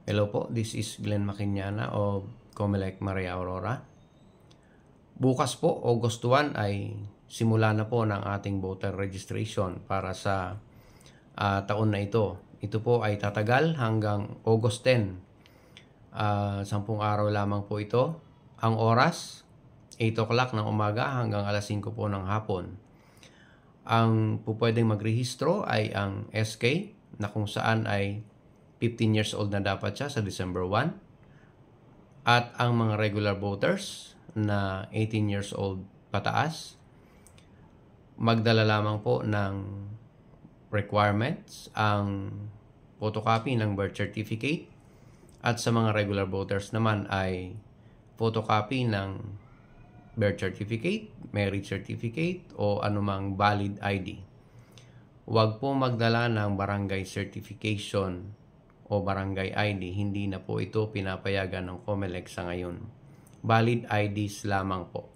Hello po, this is Glenn Makinyana of Comelec Maria Aurora. Bukas po, August 1 ay simula na po ng ating voter registration para sa taon na ito. Ito po ay tatagal hanggang August 10. 10 araw lamang po ito. Ang oras, 8 o'clock ng umaga hanggang alas 5 po ng hapon. Ang po pwedeng magrehistro ay ang SK na kung saan ay 15 years old na dapat siya sa December 1. At ang mga regular voters na 18 years old pataas, magdala lamang po ng requirements, ang photocopy ng birth certificate, at sa mga regular voters naman ay photocopy ng birth certificate, marriage certificate, o anumang valid ID. Huwag po magdala ng barangay certification o barangay ID, hindi na po ito pinapayagan ng Comelec sa ngayon. Valid IDs lamang po.